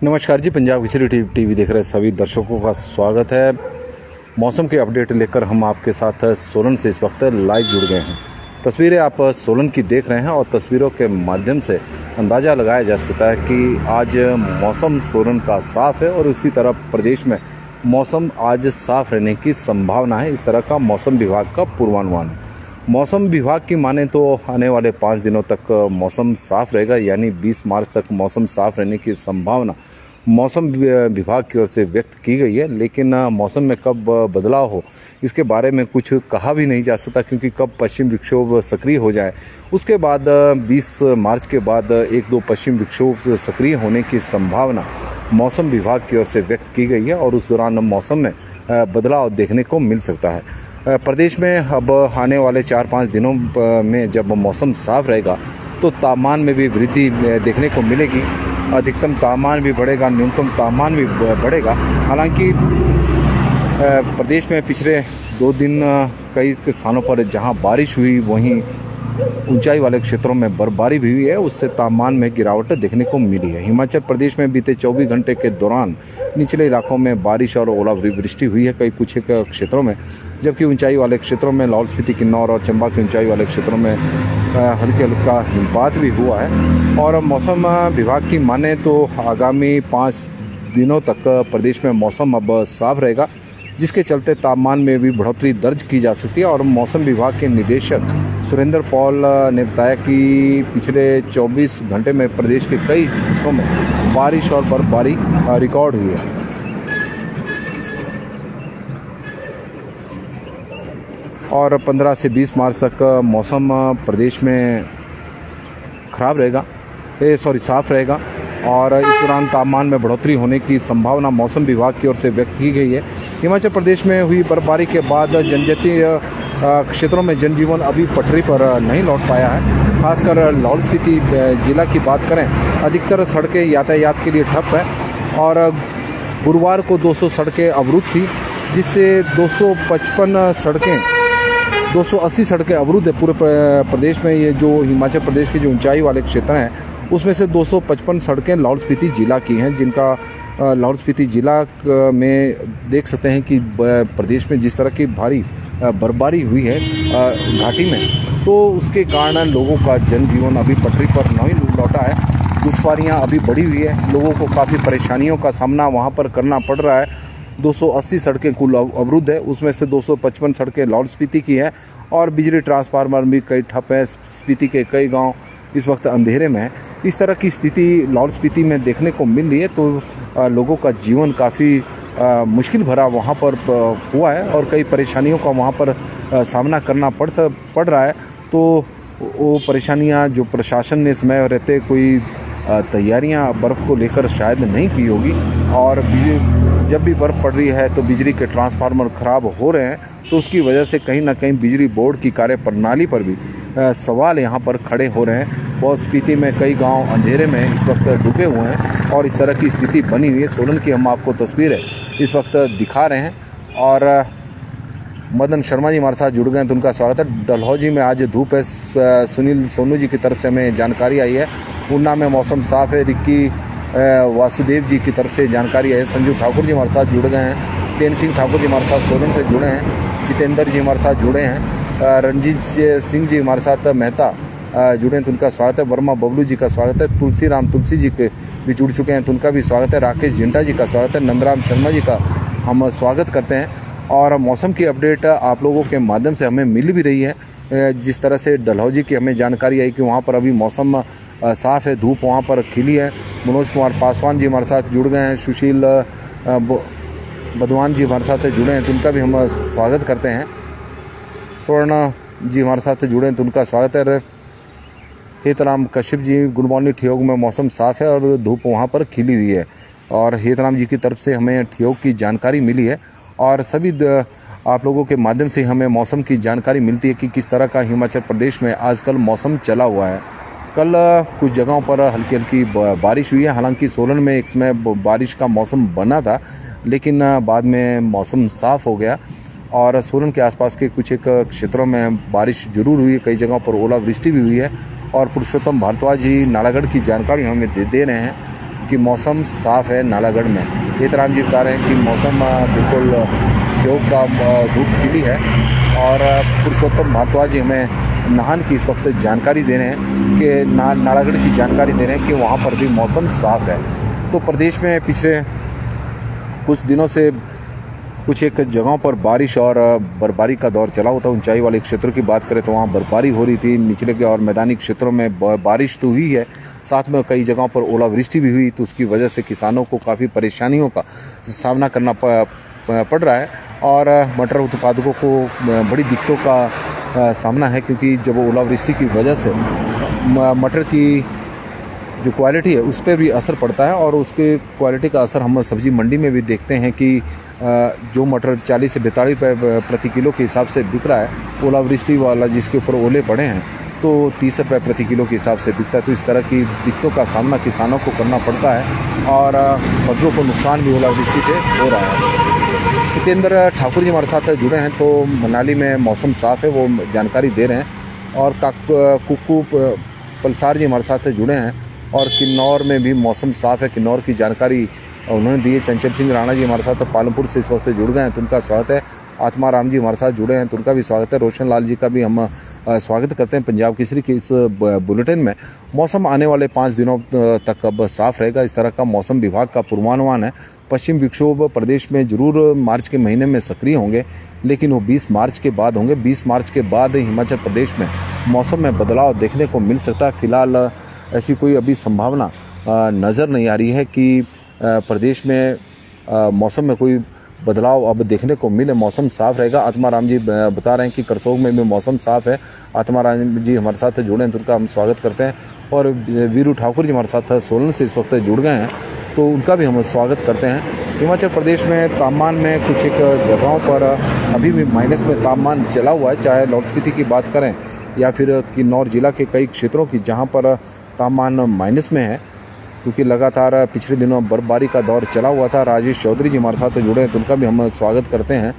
नमस्कार जी, पंजाब केसरी टीवी देख रहे सभी दर्शकों का स्वागत है। मौसम के अपडेट लेकर हम आपके साथ सोलन से इस वक्त लाइव जुड़ गए हैं। तस्वीरें आप सोलन की देख रहे हैं और तस्वीरों के माध्यम से अंदाज़ा लगाया जा सकता है कि आज मौसम सोलन का साफ़ है और उसी तरह प्रदेश में मौसम आज साफ़ रहने की संभावना है। इस तरह का मौसम विभाग का पूर्वानुमान है। मौसम विभाग की माने तो आने वाले 5 दिनों तक मौसम साफ़ रहेगा, यानी 20 मार्च तक मौसम साफ़ रहने की संभावना मौसम विभाग की ओर से व्यक्त की गई है। लेकिन मौसम में कब बदलाव हो इसके बारे में कुछ कहा भी नहीं जा सकता, क्योंकि कब पश्चिम विक्षोभ सक्रिय हो जाए उसके बाद 20 मार्च के बाद 1-2 पश्चिम विक्षोभ सक्रिय होने की संभावना मौसम विभाग की ओर से व्यक्त की गई है और उस दौरान मौसम में बदलाव देखने को मिल सकता है। प्रदेश में अब आने वाले 4-5 दिनों में जब मौसम साफ रहेगा तो तापमान में भी वृद्धि देखने को मिलेगी। अधिकतम तापमान भी बढ़ेगा, न्यूनतम तापमान भी बढ़ेगा। हालांकि प्रदेश में पिछले 2 दिन कई स्थानों पर जहां बारिश हुई, वहीं ऊंचाई वाले क्षेत्रों में बर्फबारी भी हुई है, उससे तापमान में गिरावट देखने को मिली है। हिमाचल प्रदेश में बीते 24 घंटे के दौरान निचले इलाकों में बारिश और ओलावृष्टि हुई है कुछ एक क्षेत्रों में, जबकि ऊंचाई वाले क्षेत्रों में लाहौल स्पीति, किन्नौर और चंबा के ऊंचाई वाले क्षेत्रों में हल्का हिमपात भी हुआ है। और मौसम विभाग की माने तो आगामी 5 दिनों तक प्रदेश में मौसम अब साफ रहेगा, जिसके चलते तापमान में भी बढ़ोतरी दर्ज की जा सकती है। और मौसम विभाग के निदेशक सुरेंद्र पॉल ने बताया कि पिछले 24 घंटे में प्रदेश के कई हिस्सों में बारिश और बर्फबारी रिकॉर्ड हुई है। और 15 से 20 मार्च तक मौसम प्रदेश में साफ रहेगा और इस दौरान तापमान में बढ़ोतरी होने की संभावना मौसम विभाग की ओर से व्यक्त की गई है। हिमाचल प्रदेश में हुई बर्फबारी के बाद जनजातीय क्षेत्रों में जनजीवन अभी पटरी पर नहीं लौट पाया है। खासकर लाहौल स्पीति जिला की बात करें, अधिकतर सड़कें यातायात के लिए ठप है और गुरुवार को 200 सड़कें अवरुद्ध थी, जिससे 280 सड़कें अवरुद्ध है पूरे प्रदेश में। ये जो हिमाचल प्रदेश के जो ऊंचाई वाले क्षेत्र हैं उसमें से 255 सड़कें लाहौल स्पीति जिला की हैं, जिनका लाहौल स्पीति जिला में देख सकते हैं कि प्रदेश में जिस तरह की भारी बर्फबारी हुई है घाटी में, तो उसके कारण लोगों का जनजीवन अभी पटरी पर नहीं लौटा है। दुश्वारियां अभी बढ़ी हुई है, लोगों को काफ़ी परेशानियों का सामना वहां पर करना पड़ रहा है। 280 सड़कें कुल अवरुद्ध है, उसमें से 255 सड़कें लाहौल स्पीति की है और बिजली ट्रांसफार्मर भी कई ठप है। स्पीति के कई गांव इस वक्त अंधेरे में है। इस तरह की स्थिति लाहौल स्पीति में देखने को मिल रही है, तो लोगों का जीवन काफ़ी मुश्किल भरा वहाँ पर हुआ है और कई परेशानियों का वहाँ पर सामना करना पड़ रहा है। तो वो परेशानियाँ जो प्रशासन ने समय रहते कोई तैयारियाँ बर्फ़ को लेकर शायद नहीं की होगी, और जब भी बर्फ़ पड़ रही है तो बिजली के ट्रांसफार्मर ख़राब हो रहे हैं, तो उसकी वजह से कहीं ना कहीं बिजली बोर्ड की कार्यप्रणाली पर भी सवाल यहाँ पर खड़े हो रहे हैं। बहुत स्पीति में कई गांव अंधेरे में इस वक्त डूबे हुए हैं और इस तरह की स्थिति बनी हुई है। सोलन की हम आपको तस्वीरें इस वक्त दिखा रहे हैं और मदन शर्मा जी हमारे साथ जुड़ गए हैं, तो उनका स्वागत है। डलहौजी में आज धूप है, सुनील सोनू जी की तरफ से हमें जानकारी आई है। ऊना में मौसम साफ़ है, रिक्की वासुदेव जी की तरफ से जानकारी है। संजू ठाकुर जी हमारे साथ जुड़ गए हैं, तेन सिंह ठाकुर जी हमारे साथ सोलन से जुड़े हैं, जितेंद्र जी हमारे साथ जुड़े हैं, रंजीत सिंह जी हमारे साथ मेहता जुड़े हैं, तो उनका स्वागत है। वर्मा बबलू जी का स्वागत है। तुलसी जी के भी जुड़ चुके हैं, तो उनका भी स्वागत है। राकेश जिंटा जी का स्वागत है। नंदराम शर्मा जी का हम स्वागत करते हैं। और मौसम की अपडेट आप लोगों के माध्यम से हमें मिल भी रही है। जिस तरह से डलहौजी की हमें जानकारी आई कि वहाँ पर अभी मौसम साफ़ है, धूप वहाँ पर खिली है। मनोज कुमार पासवान जी हमारे साथ जुड़ गए हैं, सुशील बदवान जी हमारे साथ जुड़े हैं, तो उनका भी हम स्वागत करते हैं। स्वर्ण जी हमारे साथ जुड़े हैं, तो उनका स्वागत है। Hetram Kashyap ji, good morning. ठियोग में मौसम साफ़ है और धूप वहाँ पर खिली हुई है, और हेतराम जी की तरफ से हमें ठियोग की जानकारी मिली है। और सभी आप लोगों के माध्यम से हमें मौसम की जानकारी मिलती है कि किस तरह का हिमाचल प्रदेश में आजकल मौसम चला हुआ है। कल कुछ जगहों पर हल्की हल्की बारिश हुई है। हालांकि सोलन में एक समय बारिश का मौसम बना था, लेकिन बाद में मौसम साफ़ हो गया और सोलन के आसपास के कुछ एक क्षेत्रों में बारिश जरूर हुई है। कई जगहों पर ओलावृष्टि भी हुई है। और पुरुषोत्तम भारद्वाज जी नालागढ़ की जानकारी हमें दे रहे हैं कि मौसम साफ़ है नालागढ़ में। हेतराम जी बता रहे हैं कि मौसम बिल्कुल योग का धूप खिली है और पुरुषोत्तम भारद्वाज जी हमें नाहन की इस वक्त जानकारी दे रहे हैं कि नालागढ़ की जानकारी दे रहे हैं कि वहाँ पर भी मौसम साफ़ है। तो प्रदेश में पिछले कुछ दिनों से कुछ एक जगहों पर बारिश और बर्फबारी का दौर चला हुआ था। ऊंचाई वाले क्षेत्रों की बात करें तो वहाँ बर्फबारी हो रही थी, निचले के और मैदानी क्षेत्रों में बारिश तो हुई है, साथ में कई जगहों पर ओलावृष्टि भी हुई। तो उसकी वजह से किसानों को काफ़ी परेशानियों का सामना करना पड़ रहा है और मटर उत्पादकों को बड़ी दिक्कतों का सामना है, क्योंकि जब ओलावृष्टि की वजह से मटर की जो क्वालिटी है उस पर भी असर पड़ता है और उसके क्वालिटी का असर हम सब्जी मंडी में भी देखते हैं कि जो मटर 40 से 42 रुपये प्रति किलो के हिसाब से बिक रहा है, ओलावृष्टि वाला जिसके ऊपर ओले पड़े हैं तो 30 रुपये प्रति किलो के हिसाब से बिकता है। तो इस तरह की दिक्कतों का सामना किसानों को करना पड़ता है और फसलों को नुकसान भी ओलावृष्टि से हो रहा है। जितेंद्र ठाकुर जी हमारे साथ जुड़े हैं, तो मनाली में मौसम साफ़ है, वो जानकारी दे रहे हैं। और कुक्कू पलसार जी हमारे साथ जुड़े हैं और किन्नौर में भी मौसम साफ़ है, किन्नौर की जानकारी उन्होंने दी है। चंचल सिंह राणा जी हमारे साथ पालमपुर से इस वक्त जुड़ गए हैं, तो उनका स्वागत है। आत्मा राम जी हमारे साथ जुड़े हैं, तो उनका भी स्वागत है। रोशन लाल जी का भी हम स्वागत करते हैं पंजाब केसरी के इस बुलेटिन में। मौसम आने वाले 5 दिनों तक अब साफ रहेगा, इस तरह का मौसम विभाग का पूर्वानुमान है। पश्चिम विक्षोभ प्रदेश में जरूर मार्च के महीने में सक्रिय होंगे, लेकिन वो 20 मार्च के बाद होंगे। 20 मार्च के बाद हिमाचल प्रदेश में मौसम में बदलाव देखने को मिल सकता है। फिलहाल ऐसी कोई अभी संभावना नज़र नहीं आ रही है कि प्रदेश में मौसम में कोई बदलाव अब देखने को मिले। मौसम साफ़ रहेगा। आत्मा राम जी बता रहे हैं कि करसोग में भी मौसम साफ़ है। आत्मा राम जी हमारे साथ जुड़े हैं, तो उनका हम स्वागत करते हैं। और वीरू ठाकुर जी हमारे साथ सोलन से इस वक्त जुड़ गए हैं, तो उनका भी हम स्वागत करते हैं। हिमाचल प्रदेश में तापमान में कुछ एक जगहों पर अभी भी माइनस में तापमान चला हुआ है, चाहे लाहौल स्पीति की बात करें या फिर किन्नौर जिला के कई क्षेत्रों की, जहाँ पर तापमान माइनस में है, क्योंकि लगातार पिछले दिनों बर्फबारी का दौर चला हुआ था। राजेश चौधरी जी हमारे साथ जुड़े हैं, तो उनका भी हम स्वागत करते हैं।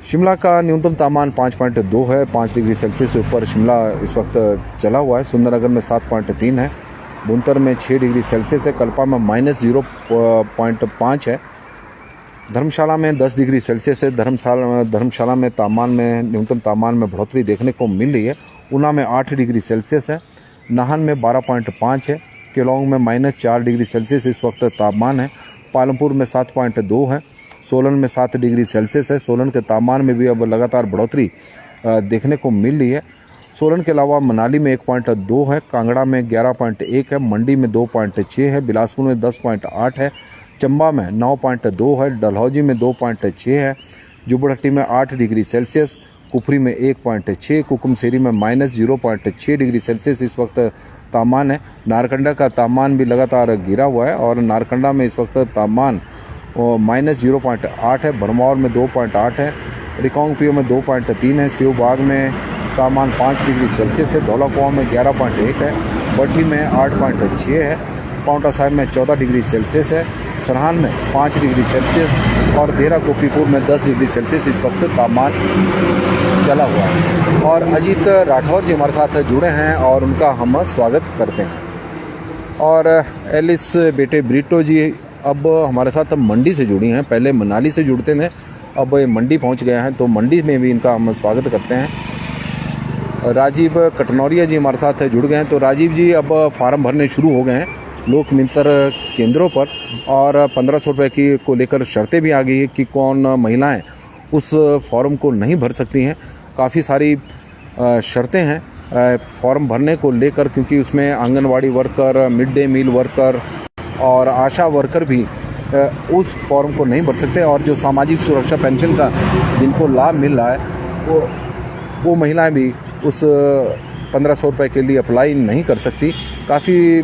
शिमला का न्यूनतम तापमान 5.2 है, 5 डिग्री सेल्सियस से ऊपर शिमला इस वक्त चला हुआ है। सुंदरनगर में 7.3 है, बुनतर में 6 डिग्री सेल्सियस है, कल्पा में -0.5 है, धर्मशाला में 10 डिग्री सेल्सियस है। धर्मशाला में तापमान में न्यूनतम तापमान में बढ़ोतरी देखने को मिल रही है। ऊना में 8 डिग्री सेल्सियस है, नाहन में 12.5 है, केलोंग में -4 डिग्री सेल्सियस इस वक्त तापमान है। पालमपुर में 7.2 है, सोलन में 7 डिग्री सेल्सियस है। सोलन के तापमान में भी अब लगातार बढ़ोतरी देखने को मिल रही है। सोलन के अलावा मनाली में 1.2 है, कांगड़ा में 11.1 है, मंडी में 2.6 है, बिलासपुर में 10.8 है, चंबा में 9.2 है, डलहौजी में 2.6 है, जुब्बड़हट्टी में 8 डिग्री सेल्सियस, कुफरी में 1.6, कुकुमसेरी में -0.6 डिग्री सेल्सियस इस वक्त तापमान है। नारकंडा का तापमान भी लगातार गिरा हुआ है और नारकंडा में इस वक्त तापमान -0.8 है, भरमौर में 2.8 है, रिकांगपिओ में 2.3 है, सेवबाग में तापमान 5 डिग्री सेल्सियस है, धौलाकुआं में 11.1 है, बट्टी में 8.6 है, पाउंटा साहिब में 14 डिग्री सेल्सियस है, सरहान में 5 डिग्री सेल्सियस और देरा गोपीपुर में 10 डिग्री सेल्सियस इस वक्त तापमान चला हुआ है। और अजीत राठौर जी हमारे साथ जुड़े हैं और उनका हम स्वागत करते हैं। और एलिस बेटे ब्रिटो जी अब हमारे साथ मंडी से जुड़ी हैं, पहले मनाली से जुड़ते थे, अब ये मंडी पहुंच गए हैं, तो मंडी में भी इनका हम स्वागत करते हैं। राजीव कटनौरिया जी हमारे साथ जुड़ गए हैं, तो राजीव जी अब फार्म भरने शुरू हो गए हैं लोक मित्र केंद्रों पर और 1500 रुपये की को लेकर शर्तें भी आ गई है कि कौन महिलाएं उस फॉर्म को नहीं भर सकती हैं। काफ़ी सारी शर्तें हैं फॉर्म भरने को लेकर, क्योंकि उसमें anganwadi worker, mid day meal worker और आशा वर्कर भी उस फॉर्म को नहीं भर सकते और जो सामाजिक सुरक्षा पेंशन का जिनको लाभ मिल रहा है वो महिलाएं भी उस 1500 रुपये के लिए अप्लाई नहीं कर सकती। काफ़ी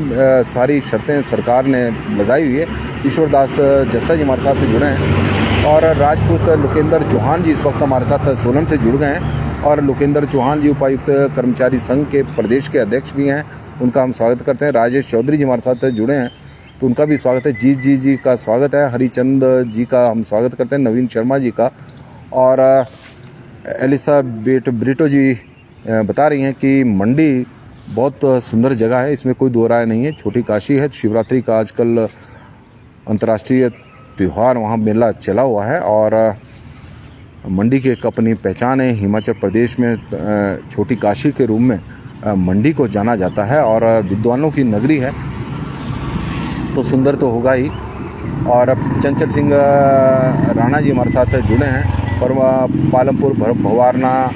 सारी शर्तें सरकार ने लगाई हुई है। ईश्वरदास जस्टा जी हमारे साथ जुड़े हैं और राजपूत लोकेंद्र चौहान जी इस वक्त हमारे साथ सोलन से जुड़ गए हैं और लोकेंद्र चौहान जी उपायुक्त कर्मचारी संघ के प्रदेश के अध्यक्ष भी हैं, उनका हम स्वागत करते हैं। राजेश चौधरी जी हमारे साथ जुड़े हैं, तो उनका भी स्वागत है। जी का स्वागत है। हरिचंद जी का हम स्वागत करते हैं, नवीन शर्मा जी का। और एलिसा ब्रिटो जी बता रही हैं कि मंडी बहुत सुंदर जगह है, इसमें कोई दो राय नहीं है। छोटी काशी है, शिवरात्रि का आजकल अंतर्राष्ट्रीय त्यौहार वहाँ मेला चला हुआ है और मंडी की एक अपनी पहचान है। हिमाचल प्रदेश में छोटी काशी के रूप में मंडी को जाना जाता है और विद्वानों की नगरी है, तो सुंदर तो होगा ही। और चंचल सिंह राणा जी हमारे साथ जुड़े हैं। पर पालमपुर भवारना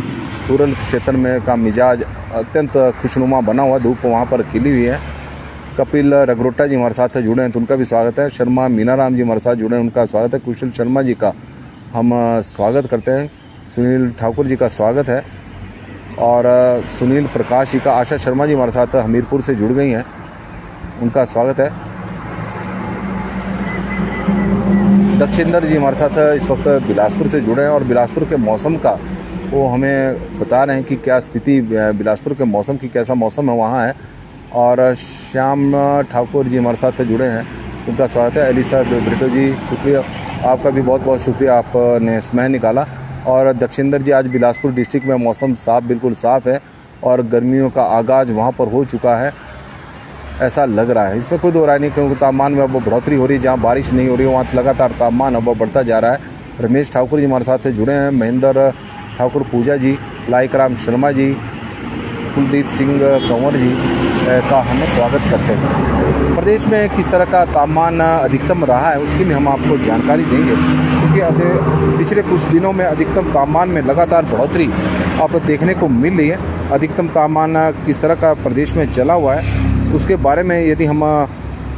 थूरल क्षेत्र में का मिजाज अत्यंत खुशनुमा बना हुआ, धूप वहाँ पर खिली हुई है। कपिल रगरोटा जी हमारे साथ जुड़े हैं, तो उनका भी स्वागत है। शर्मा मीनाराम जी हमारे साथ जुड़े हैं, उनका स्वागत है। कुशल शर्मा जी का हम स्वागत करते हैं। सुनील ठाकुर जी का स्वागत है और सुनील प्रकाश जी का। आशा शर्मा जी हमारे साथ हमीरपुर से जुड़ गई हैं, उनका स्वागत है। दक्षिंदर जी हमारे साथ इस वक्त बिलासपुर से जुड़े हैं और बिलासपुर के मौसम का वो हमें बता रहे हैं कि क्या स्थिति बिलासपुर के मौसम की, कैसा मौसम है वहाँ है। और श्याम ठाकुर जी हमारे साथ जुड़े हैं, तो उनका स्वागत है। एलिसा ब्रिटो जी शुक्रिया, आपका भी बहुत बहुत शुक्रिया, आपने समय निकाला। और दक्षिंदर जी, आज बिलासपुर डिस्ट्रिक्ट में मौसम साफ, बिल्कुल साफ़ है और गर्मियों का आगाज़ वहाँ पर हो चुका है ऐसा लग रहा है। इसमें कोई दो राय नहीं, क्योंकि तापमान में अब बढ़ोतरी हो रही है। जहाँ बारिश नहीं हो रही है वहाँ लगातार तापमान अब बढ़ता जा रहा है। रमेश ठाकुर जी हमारे साथ जुड़े हैं। महेंद्र ठाकुर पूजा जी, लाइकराम शर्मा जी, कुलदीप सिंह कंवर जी का हम स्वागत करते हैं। प्रदेश में किस तरह का तापमान अधिकतम रहा है उसकी भी हम आपको जानकारी देंगे, क्योंकि अब पिछले कुछ दिनों में अधिकतम तापमान में लगातार बढ़ोतरी अब देखने को मिल रही है। अधिकतम तापमान किस तरह का प्रदेश में चला हुआ है उसके बारे में यदि हम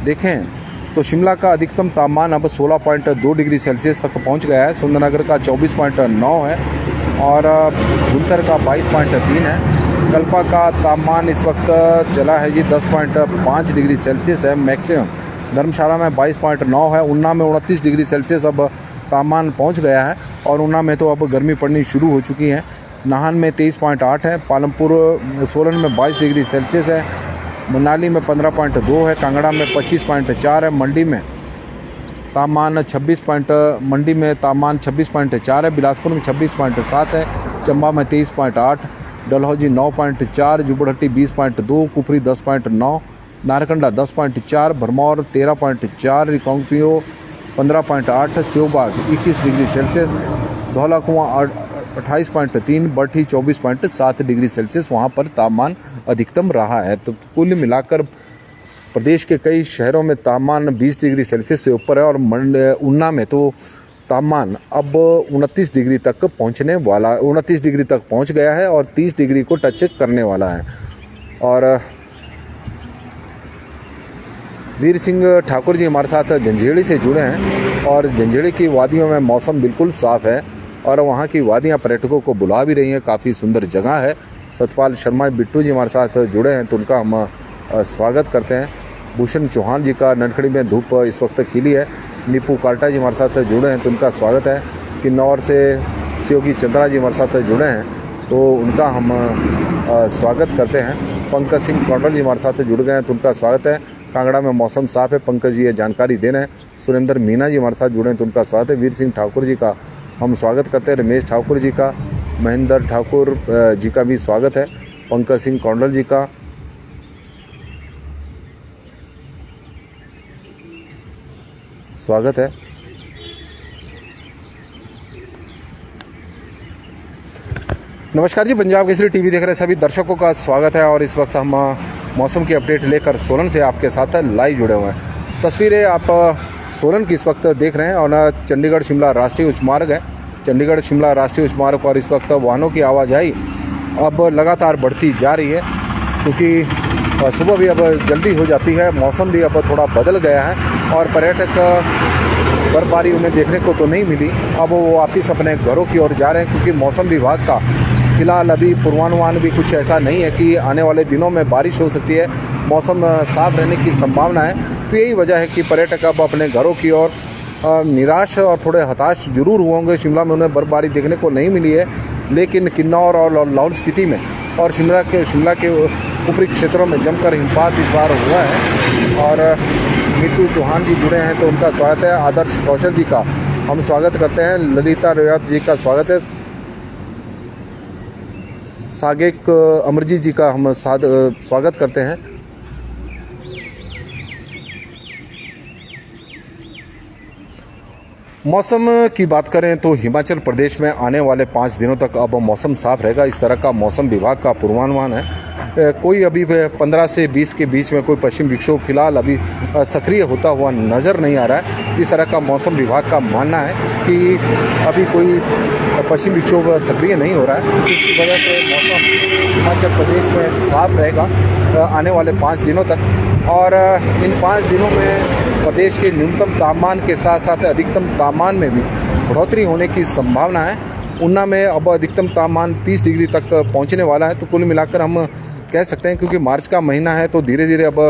देखें तो शिमला का अधिकतम तापमान अब 16.2 डिग्री सेल्सियस तक पहुंच गया है। सुंदरनगर का 24.9 है और भुंतर का 22.3 है। कल्पा का तापमान इस वक्त चला है जी 10.5 डिग्री सेल्सियस है मैक्सिमम। धर्मशाला में 22.9 है। ऊना में 29 डिग्री सेल्सियस अब तापमान पहुंच गया है और ऊना में तो अब गर्मी पड़नी शुरू हो चुकी है। नाहन में 23.8 है। पालमपुर सोलन में 22 डिग्री सेल्सियस है। मनाली में 15.2 है। कांगड़ा में 25.4 है। मंडी में तापमान 26.4 है। बिलासपुर में 26.7 है। चंबा में 23.8, Dalhousie 9.4, Jubbarhatti 20.2, Kufri 10.9, Narkanda 10.4, Bharmour 13.4, Reckong Peo 15.8, Seobagh 21 degree Celsius, Dhaulakuan 28.3, Barthi 24.7 degree Celsius वहाँ पर तापमान अधिकतम रहा है। तो कुल मिलाकर प्रदेश के कई शहरों में तापमान 20 डिग्री सेल्सियस से ऊपर है और ऊना में तो तापमान अब 29 डिग्री तक पहुंचने वाला, 29 डिग्री तक पहुंच गया है और 30 डिग्री को टच करने वाला है। और वीर सिंह ठाकुर जी हमारे साथ जंजेड़ी से जुड़े हैं और जंजेड़ी की वादियों में मौसम बिल्कुल साफ़ है और वहाँ की वादियाँ पर्यटकों को बुला भी रही हैं, काफ़ी सुंदर जगह है। सतपाल शर्मा बिट्टू जी हमारे साथ जुड़े हैं, तो उनका हम स्वागत करते हैं। भूषण चौहान जी का ननखड़ी में धूप इस वक्त खिली है। नीपू काल्टा जी हमारे साथ जुड़े हैं, तो उनका स्वागत है। किन्नौर से सियोगी चंद्रा जी हमारे साथ जुड़े हैं, तो उनका हम स्वागत करते हैं। पंकज सिंह कौंडल जी हमारे साथ जुड़ गए हैं, तो उनका स्वागत है। कांगड़ा में मौसम साफ़ है, पंकज जी ये जानकारी दे रहे हैं। सुरेंद्र मीना जी हमारे साथ जुड़े हैं, तो उनका स्वागत है। वीर सिंह ठाकुर जी का हम स्वागत करते हैं। रमेश ठाकुर जी का, महेंद्र ठाकुर जी का भी स्वागत है। पंकज सिंह कौंडल जी का स्वागत है। नमस्कार जी, पंजाब केसरी टीवी देख रहे सभी दर्शकों का स्वागत है और इस वक्त हम मौसम की अपडेट लेकर सोलन से आपके साथ लाइव जुड़े हुए हैं। तस्वीरें आप सोलन की इस वक्त देख रहे हैं और चंडीगढ़ शिमला राष्ट्रीय उच्च मार्ग है। चंडीगढ़ शिमला राष्ट्रीय उच्च मार्ग पर इस वक्त वाहनों की आवाजाही अब लगातार बढ़ती जा रही है, क्योंकि सुबह भी अब जल्दी हो जाती है, मौसम भी अब थोड़ा बदल गया है और पर्यटक बर्फबारी उन्हें देखने को तो नहीं मिली। अब वो वापिस अपने घरों की ओर जा रहे हैं, क्योंकि मौसम विभाग का फिलहाल अभी पूर्वानुमान भी कुछ ऐसा नहीं है कि आने वाले दिनों में बारिश हो सकती है। मौसम साफ रहने की संभावना है, तो यही वजह है कि पर्यटक अब अपने घरों की ओर निराश और थोड़े हताश जरूर होंगे। शिमला में उन्हें बर्फबारी देखने को नहीं मिली है, लेकिन किन्नौर और लाहौल स्पीति में और शिमला के ऊपरी क्षेत्रों में जमकर हिमपात इस बार हुआ है। और नीतू चौहान जी जुड़े हैं, तो उनका स्वागत है। आदर्श कौशल जी का हम स्वागत करते हैं। ललिता रोयात जी का स्वागत है। सागेक अमरजीत जी का हम स्वागत करते हैं। मौसम की बात करें तो हिमाचल प्रदेश में आने वाले 5 दिनों तक अब मौसम साफ रहेगा, इस तरह का मौसम विभाग का पूर्वानुमान है। कोई अभी 15 से 20 के बीच में कोई पश्चिम विक्षोभ फिलहाल अभी सक्रिय होता हुआ नज़र नहीं आ रहा है। इस तरह का मौसम विभाग का मानना है कि अभी कोई पश्चिम विक्षोभ सक्रिय नहीं हो रहा है, इसकी वजह से मौसम हिमाचल प्रदेश में साफ रहेगा आने वाले 5 दिनों तक। और इन 5 दिनों में प्रदेश के न्यूनतम तापमान के साथ साथ अधिकतम तापमान में भी बढ़ोतरी होने की संभावना है। ऊना में अब अधिकतम तापमान 30 डिग्री तक पहुंचने वाला है। तो कुल मिलाकर हम कह सकते हैं, क्योंकि मार्च का महीना है तो धीरे धीरे अब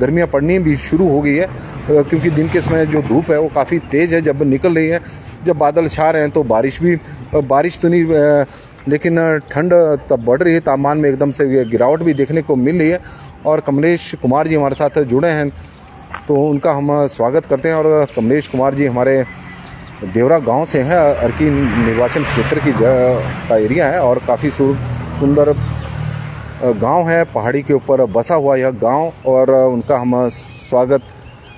गर्मियां पड़नी भी शुरू हो गई है, क्योंकि दिन के समय जो धूप है वो काफ़ी तेज़ है जब निकल रही है। जब बादल छा रहे हैं तो बारिश तो नहीं, लेकिन ठंड तब बढ़ रही है, तापमान में एकदम से गिरावट भी देखने को मिल रही है। और कमलेश कुमार जी हमारे साथ जुड़े हैं तो उनका हम स्वागत करते हैं। और कमलेश कुमार जी हमारे देवरा गांव से हैं, अर्की निर्वाचन क्षेत्र की का एरिया है और काफ़ी सुंदर गांव है, पहाड़ी के ऊपर बसा हुआ यह गांव, और उनका हम स्वागत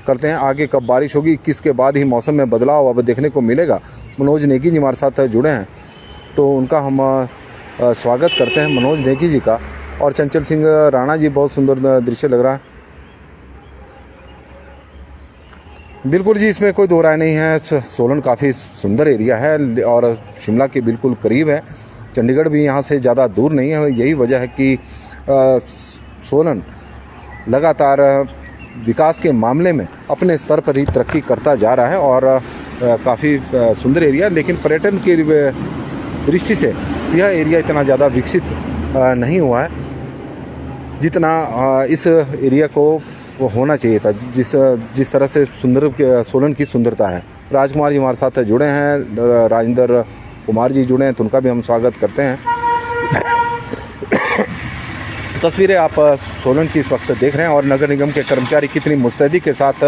करते हैं। आगे कब बारिश होगी, 21 के बाद ही मौसम में बदलाव अब देखने को मिलेगा। मनोज नेगी जी हमारे साथ जुड़े हैं तो उनका हम स्वागत करते हैं, मनोज नेगी जी का। और चंचल सिंह राणा जी, बहुत सुंदर दृश्य लग रहा है। बिल्कुल जी, इसमें कोई दो राय नहीं है, सोलन काफ़ी सुंदर एरिया है और शिमला के बिल्कुल करीब है। चंडीगढ़ भी यहाँ से ज़्यादा दूर नहीं है। यही वजह है कि सोलन लगातार विकास के मामले में अपने स्तर पर ही तरक्की करता जा रहा है और काफ़ी सुंदर एरिया। लेकिन पर्यटन की दृष्टि से यह एरिया इतना ज़्यादा विकसित नहीं हुआ है जितना इस एरिया को होना चाहिए था, जिस तरह से सोलन की सुंदरता है। राजकुमार जी हमारे साथ जुड़े हैं, राजेंद्र कुमार जी जुड़े हैं तो उनका भी हम स्वागत करते हैं। तस्वीरें आप सोलन की इस वक्त देख रहे हैं और नगर निगम के कर्मचारी कितनी मुस्तैदी के साथ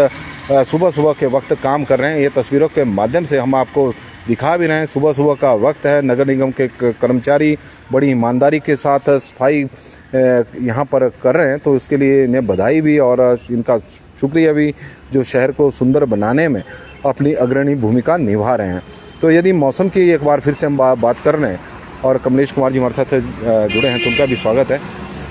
सुबह सुबह के वक्त काम कर रहे हैं, ये तस्वीरों के माध्यम से हम आपको दिखा भी रहे हैं। सुबह सुबह का वक्त है, नगर निगम के कर्मचारी बड़ी ईमानदारी के साथ सफाई यहाँ पर कर रहे हैं, तो इसके लिए इन्हें बधाई भी और इनका शुक्रिया भी, जो शहर को सुंदर बनाने में अपनी अग्रणी भूमिका निभा रहे हैं। तो यदि मौसम की एक बार फिर से हम बात कर रहे हैं और कमलेश कुमार जी हमारे साथ जुड़े हैं तो उनका भी स्वागत है।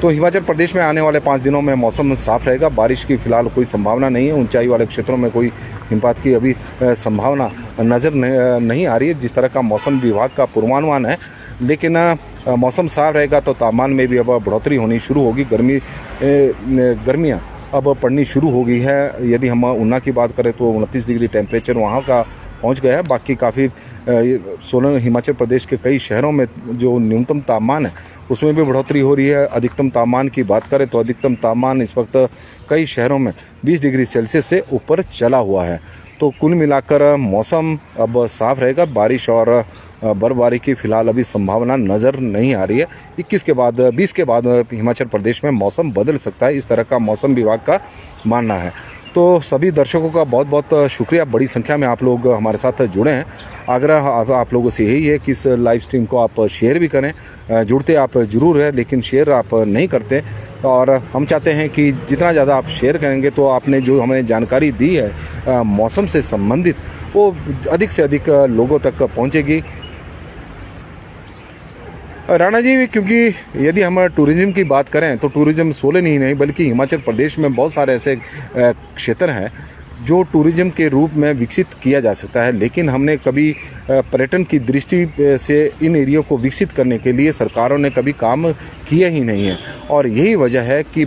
तो हिमाचल प्रदेश में आने वाले 5 दिनों में मौसम साफ रहेगा, बारिश की फिलहाल कोई संभावना नहीं है। ऊंचाई वाले क्षेत्रों में कोई हिमपात की अभी संभावना नज़र नहीं आ रही है, जिस तरह का मौसम विभाग का पूर्वानुमान है। लेकिन मौसम साफ रहेगा तो तापमान में भी अब बढ़ोतरी होनी शुरू होगी। गर्मियाँ अब पड़नी शुरू हो गई है। यदि हम ऊना की बात करें तो 29 डिग्री टेम्परेचर वहाँ का पहुँच गया है। बाकी काफ़ी सोलन हिमाचल प्रदेश के कई शहरों में जो न्यूनतम तापमान है उसमें भी बढ़ोतरी हो रही है। अधिकतम तापमान की बात करें तो अधिकतम तापमान इस वक्त कई शहरों में 20 डिग्री सेल्सियस से ऊपर चला हुआ है। तो कुल मिलाकर मौसम अब साफ रहेगा, बारिश और बर्फबारी की फिलहाल अभी संभावना नज़र नहीं आ रही है। 20 के बाद हिमाचल प्रदेश में मौसम बदल सकता है, इस तरह का मौसम विभाग का मानना है। तो सभी दर्शकों का बहुत बहुत शुक्रिया, बड़ी संख्या में आप लोग हमारे साथ जुड़े हैं। आग्रह आप लोगों से यही है कि इस लाइव स्ट्रीम को आप शेयर भी करें। जुड़ते आप ज़रूर है लेकिन शेयर आप नहीं करते, और हम चाहते हैं कि जितना ज़्यादा आप शेयर करेंगे तो आपने जो हमें जानकारी दी है मौसम से संबंधित, वो अधिक से अधिक लोगों तक पहुँचेगी। राणा जी, क्योंकि यदि हम टूरिज़्म की बात करें तो टूरिज़्म सोलन ही नहीं बल्कि हिमाचल प्रदेश में बहुत सारे ऐसे क्षेत्र हैं जो टूरिज़्म के रूप में विकसित किया जा सकता है, लेकिन हमने कभी पर्यटन की दृष्टि से इन एरिया को विकसित करने के लिए सरकारों ने कभी काम किया ही नहीं है। और यही वजह है कि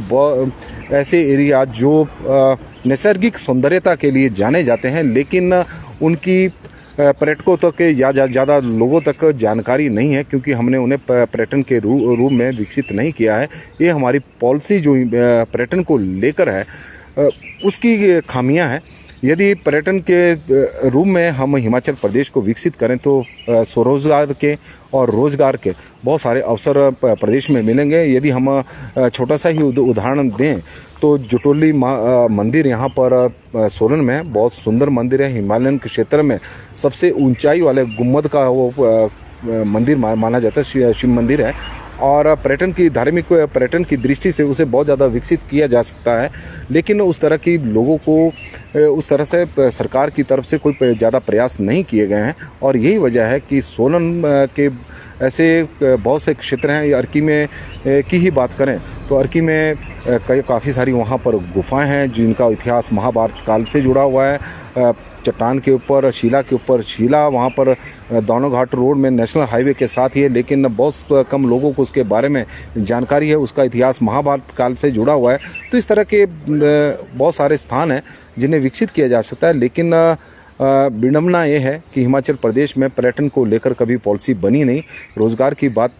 ऐसे एरिया जो नैसर्गिक सौंदर्यता के लिए जाने जाते हैं लेकिन उनकी पर्यटकों तक या ज़्यादा लोगों तक जानकारी नहीं है, क्योंकि हमने उन्हें पर्यटन के रूप में विकसित नहीं किया है। ये हमारी पॉलिसी जो पर्यटन को लेकर है उसकी खामियां हैं। यदि पर्यटन के रूप में हम हिमाचल प्रदेश को विकसित करें तो स्वरोजगार के और रोजगार के बहुत सारे अवसर प्रदेश में मिलेंगे। यदि हम छोटा सा ही उदाहरण दें तो जुटोली मंदिर यहाँ पर सोलन में बहुत सुंदर मंदिर है। हिमालयन के क्षेत्र में सबसे ऊंचाई वाले गुम्बद का वो मंदिर माना जाता है, शिव मंदिर है। और पर्यटन की धार्मिक पर्यटन की दृष्टि से उसे बहुत ज़्यादा विकसित किया जा सकता है, लेकिन उस तरह की लोगों को उस तरह से सरकार की तरफ से कोई ज़्यादा प्रयास नहीं किए गए हैं। और यही वजह है कि सोलन के ऐसे बहुत से क्षेत्र हैं। अर्की में की ही बात करें तो अर्की में काफ़ी सारी वहाँ पर गुफाएं हैं जिनका इतिहास महाभारत काल से जुड़ा हुआ है। चट्टान के ऊपर शिला के ऊपर शिला, वहाँ पर दोनों घाट रोड में नेशनल हाईवे के साथ ही है, लेकिन बहुत कम लोगों को उसके बारे में जानकारी है। उसका इतिहास महाभारत काल से जुड़ा हुआ है। तो इस तरह के बहुत सारे स्थान हैं जिन्हें विकसित किया जा सकता है, लेकिन विडंबना ये है कि हिमाचल प्रदेश में पर्यटन को लेकर कभी पॉलिसी बनी नहीं। रोज़गार की बात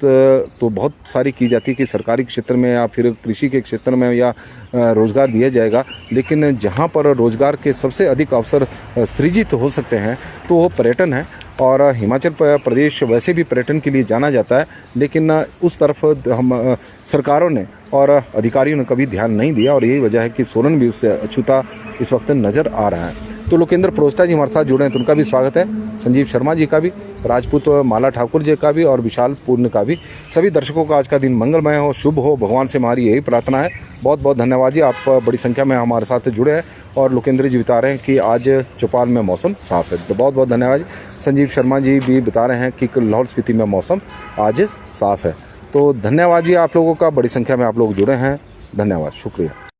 तो बहुत सारी की जाती है कि सरकारी क्षेत्र में या फिर कृषि के क्षेत्र में या रोज़गार दिया जाएगा, लेकिन जहाँ पर रोज़गार के सबसे अधिक अवसर सृजित हो सकते हैं तो वो पर्यटन है। और हिमाचल प्रदेश वैसे भी पर्यटन के लिए जाना जाता है, लेकिन उस तरफ हम सरकारों ने और अधिकारियों ने कभी ध्यान नहीं दिया, और यही वजह है कि सोलन भी उससे अछूता इस वक्त नज़र आ रहा है। तो लोकेंद्र प्रोस्टा जी हमारे साथ जुड़े हैं, तो उनका भी स्वागत है, संजीव शर्मा जी का भी, राजपूत माला ठाकुर जी का भी और विशाल पूर्ण का भी। सभी दर्शकों का आज का दिन मंगलमय हो, शुभ हो, भगवान से हमारी यही प्रार्थना है। बहुत बहुत धन्यवाद जी, आप बड़ी संख्या में हमारे साथ जुड़े हैं। और लोकेंद्र जी बता रहे हैं कि आज चौपाल में मौसम साफ है, तो बहुत बहुत धन्यवाद जी। संजीव शर्मा जी भी बता रहे हैं कि लाहौल स्पीति में मौसम आज साफ है। तो धन्यवाद जी आप लोगों का, बड़ी संख्या में आप लोग जुड़े हैं, धन्यवाद, शुक्रिया।